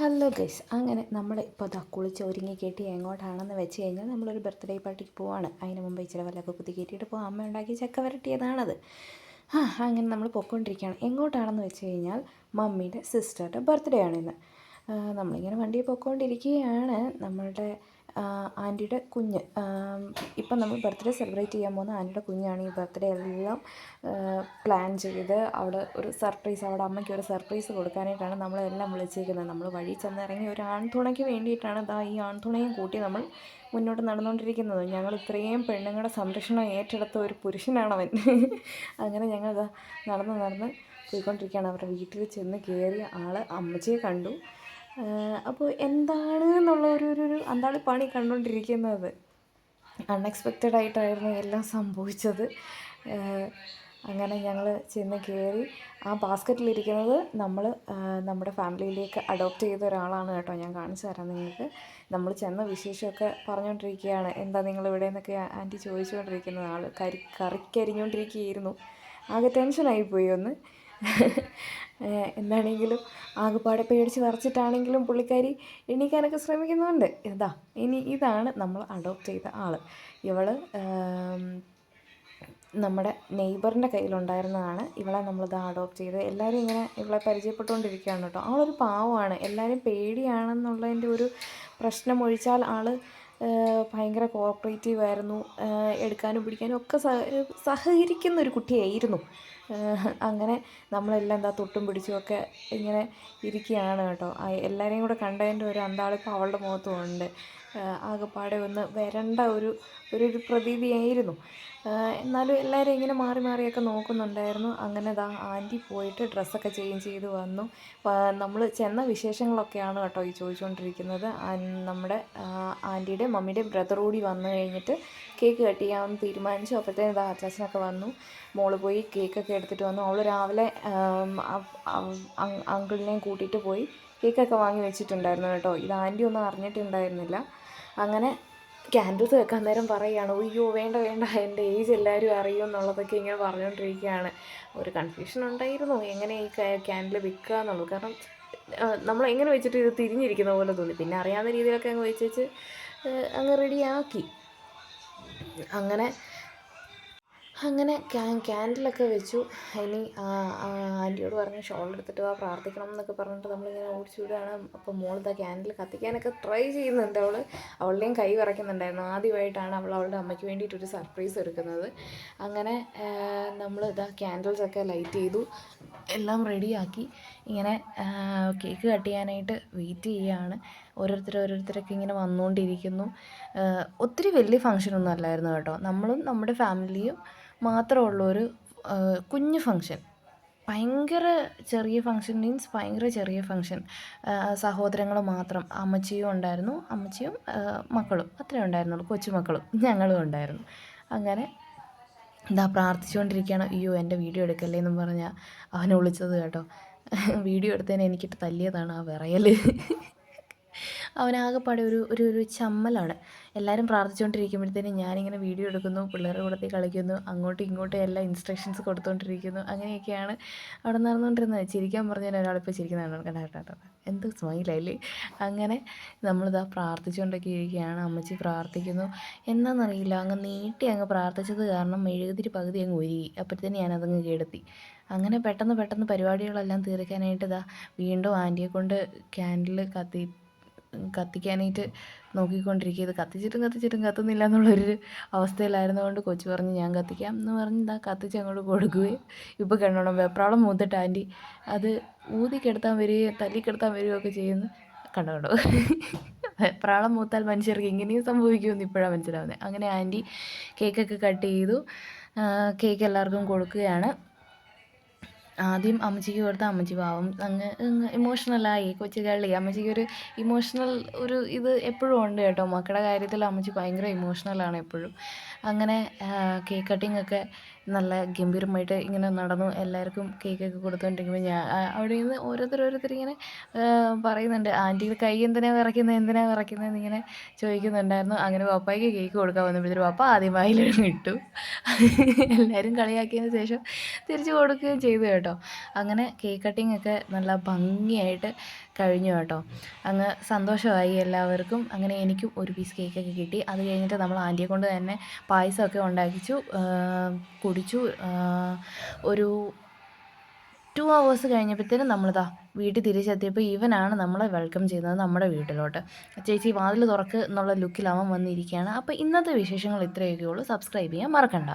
Hello guys, അങ്ങനെ നമ്മൾ ഇപ്പോൾ കുളിച്ച് ഒരുങ്ങി കെട്ടി എങ്ങോട്ടാണെന്ന് വെച്ച് കഴിഞ്ഞാൽ നമ്മളൊരു ബർത്ത്ഡേ പാർട്ടിക്ക് പോവാണ്. അതിന് മുമ്പ് ഇച്ചിരി വല്ലതൊക്കെ കുത്തി കയറ്റിയിട്ട് പോകാം. അമ്മ ഉണ്ടാക്കി ചക്ക വരട്ടിയതാണത്. അങ്ങനെ നമ്മൾ പൊയ്ക്കൊണ്ടിരിക്കുകയാണ്. എങ്ങോട്ടാണെന്ന് വെച്ച് കഴിഞ്ഞാൽ മമ്മിയുടെ സിസ്റ്ററുടെ ബർത്ത്ഡേ ആണിന്ന്. നമ്മളിങ്ങനെ വണ്ടിയിൽ പൊയ്ക്കൊണ്ടിരിക്കുകയാണ്. നമ്മളുടെ ആൻറ്റിയുടെ കുഞ്ഞ്, ഇപ്പം നമ്മൾ ബർത്ത്ഡേ സെലിബ്രേറ്റ് ചെയ്യാൻ പോകുന്ന ആൻറ്റിയുടെ കുഞ്ഞാണ്. ഈ ബർത്ത്ഡേ എല്ലാം പ്ലാൻ ചെയ്ത് അവിടെ ഒരു സർപ്രൈസ്, അവിടെ അമ്മയ്ക്ക് ഒരു സർപ്രൈസ് കൊടുക്കാനായിട്ടാണ് നമ്മളെല്ലാം വിളിച്ചിരിക്കുന്നത്. നമ്മൾ വഴി ചെന്നിറങ്ങി ഒരു ആൺതുണയ്ക്ക് വേണ്ടിയിട്ടാണ് ഈ ആൺതുണയും കൂട്ടി നമ്മൾ മുന്നോട്ട് നടന്നുകൊണ്ടിരിക്കുന്നത്. ഞങ്ങൾ ഇത്രയും പെണ്ണുങ്ങളുടെ സംരക്ഷണം ഏറ്റെടുത്ത ഒരു പുരുഷനാണവൻ. അങ്ങനെ ഞങ്ങൾ നടന്ന് പോയിക്കൊണ്ടിരിക്കുകയാണ്. അവരുടെ വീട്ടിൽ ചെന്ന് കയറിയ ആൾ അമ്മച്ചിയെ കണ്ടു. അപ്പോൾ എന്താണ് എന്നുള്ള ഒരു അന്താളി പണി കണ്ടുകൊണ്ടിരിക്കുന്നത്. അൺഎക്സ്പെക്റ്റഡ് ആയിട്ടായിരുന്നു എല്ലാം സംഭവിച്ചത്. അങ്ങനെ ഞങ്ങൾ ചെന്ന് കയറി. ആ ബാസ്ക്കറ്റിലിരിക്കുന്നത് നമ്മുടെ ഫാമിലിയിലേക്ക് അഡോപ്റ്റ് ചെയ്ത ഒരാളാണ് കേട്ടോ. ഞാൻ കാണിച്ചു തരാം നിങ്ങൾക്ക്. നമ്മൾ ചെന്ന വിശേഷമൊക്കെ പറഞ്ഞുകൊണ്ടിരിക്കുകയാണ്. എന്താ നിങ്ങളിവിടെ എന്നൊക്കെ ആൻറ്റി ചോദിച്ചുകൊണ്ടിരിക്കുന്നത്. ആൾ കറിക്കരിഞ്ഞുകൊണ്ടിരിക്കുകയായിരുന്നു. ആകെ ടെൻഷനായിപ്പോയി ഒന്ന്. എന്താണെങ്കിലും ആകെപ്പാടെ പേടിച്ച് വരച്ചിട്ടാണെങ്കിലും പുള്ളിക്കാരി എണീക്കാനൊക്കെ ശ്രമിക്കുന്നുണ്ട്. ഇതാണ് നമ്മൾ അഡോപ്റ്റ് ചെയ്ത ആൾ. ഇവൾ നമ്മുടെ നെയ്ബറിൻ്റെ കയ്യിലുണ്ടായിരുന്നതാണ്. ഇവളെ നമ്മളിത് അഡോപ്റ്റ് ചെയ്ത് എല്ലാവരും ഇങ്ങനെ ഇവളെ പരിചയപ്പെട്ടുകൊണ്ടിരിക്കുകയാണ് കേട്ടോ. ആളൊരു പാവമാണ്. എല്ലാവരും പേടിയാണെന്നുള്ളതിൻ്റെ ഒരു പ്രശ്നം ഒഴിച്ചാൽ ആൾ ഭയങ്കര കോഓപ്പറേറ്റീവ് ആയിരുന്നു. എടുക്കാനും പിടിക്കാനും ഒക്കെ സഹകരിക്കുന്ന ഒരു കുട്ടിയായിരുന്നു. അങ്ങനെ നമ്മളെല്ലാം തൊട്ടും പിടിച്ചുമൊക്കെ ഇങ്ങനെ ഇരിക്കുകയാണ് കേട്ടോ. എല്ലാവരെയും കൂടെ കണ്ടതിൻ്റെ ഒരു അന്താളിപ്പോൾ അവളുടെ മുഖത്തും ഉണ്ട്. ആകെപ്പാടെ ഒന്ന് വരണ്ട ഒരു പ്രതീതിയായിരുന്നു. എന്നാലും എല്ലാവരും ഇങ്ങനെ മാറി മാറിയൊക്കെ നോക്കുന്നുണ്ടായിരുന്നു. അങ്ങനെ ആൻറ്റി പോയിട്ട് ഡ്രസ്സൊക്കെ ചേഞ്ച് ചെയ്ത് വന്നു. നമ്മൾ ചെന്ന വിശേഷങ്ങളൊക്കെയാണ് കേട്ടോ ഈ ചോദിച്ചുകൊണ്ടിരിക്കുന്നത്. നമ്മുടെ ആൻറ്റിയുടെ മമ്മിയുടെയും ബ്രദർ കൂടി വന്നു കഴിഞ്ഞിട്ട് കേക്ക് കട്ട് ചെയ്യാമെന്ന് തീരുമാനിച്ചു. അപ്പോഴത്തേനും അച്ചാച്ചനൊക്കെ വന്നു. മോള് പോയി കേക്കൊക്കെ എടുത്തിട്ട് വന്നു. അവൾ രാവിലെ അങ്കിളിനെയും കൂട്ടിയിട്ട് പോയി കേക്കൊക്കെ വാങ്ങി വെച്ചിട്ടുണ്ടായിരുന്നു കേട്ടോ. ഇത് ആൻറ്റി ഒന്നും അറിഞ്ഞിട്ടുണ്ടായിരുന്നില്ല. അങ്ങനെ ക്യാൻഡിൽസ് വെക്കാൻ നേരം പറയുകയാണ്, അയ്യോ വേണ്ട എൻ്റെ ഏജ് എല്ലാവരും അറിയും എന്നുള്ളതൊക്കെ ഇങ്ങനെ പറഞ്ഞുകൊണ്ടിരിക്കുകയാണ്. ഒരു കൺഫ്യൂഷൻ ഉണ്ടായിരുന്നു എങ്ങനെ ഈ ക്യാൻഡിൽ വെക്കുക എന്നുള്ളത്. കാരണം നമ്മൾ എങ്ങനെ വെച്ചിട്ട് ഇത് തിരിഞ്ഞിരിക്കുന്ന പോലെ തോന്നി. പിന്നെ അറിയാവുന്ന രീതിയിലൊക്കെ അങ്ങ് വെച്ച് അങ്ങ് റെഡിയാക്കി. അങ്ങനെ ക്യാൻഡിലൊക്കെ വെച്ചു. ഇനി ആൻറ്റിയോട് പറഞ്ഞ് ഷോൾ എടുത്തിട്ട് പ്രാർത്ഥിക്കണം എന്നൊക്കെ പറഞ്ഞിട്ട് നമ്മളിങ്ങനെ ഓടിച്ചു വിടുകയാണ്. അപ്പോൾ മോളിതാ ക്യാൻഡിൽ കത്തിക്കാനൊക്കെ ട്രൈ ചെയ്യുന്നുണ്ട്. അവളുടെയും കൈ വിറയ്ക്കുന്നുണ്ടായിരുന്നു. ആദ്യമായിട്ടാണ് അവളുടെ അമ്മയ്ക്ക് വേണ്ടിയിട്ടൊരു സർപ്രൈസ് എടുക്കുന്നത്. അങ്ങനെ നമ്മൾ ക്യാൻഡിൽസൊക്കെ ലൈറ്റ് ചെയ്തു, എല്ലാം റെഡിയാക്കി. ഇങ്ങനെ കേക്ക് കട്ട് ചെയ്യാനായിട്ട് വെയിറ്റ് ചെയ്യുകയാണ്. ഓരോരുത്തരൊക്കെ ഇങ്ങനെ വന്നുകൊണ്ടിരിക്കുന്നു. ഒത്തിരി വലിയ ഫങ്ഷനൊന്നും അല്ലായിരുന്നു കേട്ടോ. നമ്മളും നമ്മുടെ ഫാമിലിയും മാത്രമുള്ളൊരു കുഞ്ഞു ഫങ്ഷൻ. ഭയങ്കര ചെറിയ ഫങ്ഷൻ മീൻസ് ഭയങ്കര ചെറിയ ഫങ്ഷൻ. സഹോദരങ്ങൾ മാത്രം. അമ്മച്ചിയും ഉണ്ടായിരുന്നു. അമ്മച്ചിയും മക്കളും അത്രേ ഉണ്ടായിരുന്നുള്ളൂ. കൊച്ചുമക്കളും ഞങ്ങളും ഉണ്ടായിരുന്നു. അങ്ങനെ പ്രാർത്ഥിച്ചുകൊണ്ടിരിക്കുകയാണ്. അയ്യോ എൻ്റെ വീഡിയോ എടുക്കല്ലേ എന്നും പറഞ്ഞാൽ അവനെ വിളിച്ചത് കേട്ടോ. വീഡിയോ എടുത്തതിന് എനിക്കിട്ട് തല്ലിയതാണ് ആ വിറയൽ. അവനാകെപ്പാടെ ഒരു ചമ്മലാണ്. എല്ലാവരും പ്രാർത്ഥിച്ചുകൊണ്ടിരിക്കുമ്പോഴത്തേനും ഞാനിങ്ങനെ വീഡിയോ എടുക്കുന്നു, പിള്ളേരുടെ കൂടത്തിൽ കളിക്കുന്നു, അങ്ങോട്ടും ഇങ്ങോട്ടും എല്ലാം ഇൻസ്ട്രക്ഷൻസ് കൊടുത്തുകൊണ്ടിരിക്കുന്നു. അങ്ങനെയൊക്കെയാണ് അവിടെ നടന്നുകൊണ്ടിരുന്നത്. ചിരിക്കാൻ പറഞ്ഞാൽ ഒരാളിപ്പോൾ ചിരിക്കുന്നതാണ് കേട്ടോ. എന്ത് സ്മൈലല്ലേ. അങ്ങനെ പ്രാർത്ഥിച്ചുകൊണ്ടൊക്കെ ഇരിക്കുകയാണ്. അമ്മച്ചി പ്രാർത്ഥിക്കുന്നു. എന്താണെന്നറിയില്ല, അങ്ങ് നീട്ടി അങ്ങ് പ്രാർത്ഥിച്ചത് കാരണം മെഴുകുതിരി പകുതി അങ്ങ് ഒരുങ്ങി. അപ്പോഴത്തേനും ഞാനതങ്ങ് കെടുത്തി. അങ്ങനെ പെട്ടെന്ന് പരിപാടികളെല്ലാം തീർക്കാനായിട്ട് വീണ്ടും ആൻറ്റിയെ കൊണ്ട് ക്യാൻഡിൽ കത്തിക്കാനായിട്ട് നോക്കിക്കൊണ്ടിരിക്കുക. ഇത് കത്തിച്ചിട്ടും കത്തുന്നില്ല എന്നുള്ളൊരു അവസ്ഥയിലായിരുന്നതുകൊണ്ട് കൊച്ചു പറഞ്ഞ് ഞാൻ കത്തിക്കാം എന്ന് പറഞ്ഞ് കത്തിച്ച് അങ്ങോട്ട് കൊടുക്കുകയും ഇപ്പോൾ കണ്ടോണം വെപ്രാളം മൂത്തിട്ട് ആൻറ്റി അത് ഊതിക്കെടുത്താൻ വരികയും തല്ലിക്കെടുത്താൻ വരികയൊക്കെ ചെയ്യുന്നു. കണ്ടോ വെപ്രാളം മൂത്താൽ മനുഷ്യർക്ക് ഇങ്ങനെയും സംഭവിക്കുമെന്ന് ഇപ്പോഴാണ് മനസ്സിലാവുന്നത്. അങ്ങനെ ആൻറ്റി കേക്കൊക്കെ കട്ട് ചെയ്തു. കേക്ക് എല്ലാവർക്കും കൊടുക്കുകയാണ്. ആദ്യം അമ്മച്ചിക്ക് കൊടുത്ത അമ്മച്ചി പാവം അങ്ങ് ഇമോഷണലായി. കൊച്ചു കള്ളി. അമ്മച്ചിക്കൊരു ഇമോഷണൽ ഇത് എപ്പോഴും ഉണ്ട് കേട്ടോ. മക്കളുടെ കാര്യത്തിൽ അമ്മച്ചി ഭയങ്കര ഇമോഷണലാണ് എപ്പോഴും. അങ്ങനെ കേക്ക് കട്ടിങ്ങൊക്കെ നല്ല ഗംഭീരമായിട്ട് ഇങ്ങനെ നടന്നു. എല്ലാവർക്കും കേക്കൊക്കെ കൊടുത്തുകൊണ്ടിരിക്കുമ്പോൾ അവിടെ നിന്ന് ഓരോരുത്തർ ഇങ്ങനെ പറയുന്നുണ്ട്, ആൻറ്റിയുടെ കൈ എന്തിനാണ് വിറയ്ക്കുന്നത് ഇങ്ങനെ ചോദിക്കുന്നുണ്ടായിരുന്നു. അങ്ങനെ പപ്പായ്ക്ക് കേക്ക് കൊടുക്കാൻ വന്നപ്പോഴത്തേക്കും പപ്പ ആദ്യം വായിലിട്ടു. എല്ലാവരും കളിയാക്കിയതിന് ശേഷം തിരിച്ചു കൊടുക്കുകയും ചെയ്തു കേട്ടോ. അങ്ങനെ കേക്ക് കട്ടിങ്ങൊക്കെ നല്ല ഭംഗിയായിട്ട് കഴിഞ്ഞു കേട്ടോ. അങ്ങ് സന്തോഷമായി എല്ലാവർക്കും. അങ്ങനെ എനിക്കും ഒരു പീസ് കേക്കൊക്കെ കിട്ടി. അത് കഴിഞ്ഞിട്ട് നമ്മൾ ആൻറ്റിയെ കൊണ്ട് തന്നെ പായസമൊക്കെ ഉണ്ടാക്കിച്ചു, കുടിച്ചു. ഒരു 2 hours കഴിഞ്ഞപ്പോഴത്തേനും നമ്മളിതാ വീട്ടിൽ തിരിച്ചെത്തിയപ്പോൾ ഇവനാണ് നമ്മളെ വെൽക്കം ചെയ്യുന്നത് നമ്മുടെ വീട്ടിലോട്ട്. ചേച്ചി വാതിൽ തുറക്ക് എന്നുള്ള ലുക്കിൽ അവൻ വന്നിരിക്കുകയാണ്. അപ്പോൾ ഇന്നത്തെ വിശേഷങ്ങൾ ഇത്രയൊക്കെ ഉള്ളൂ. സബ്സ്ക്രൈബ് ചെയ്യാൻ മറക്കണ്ട.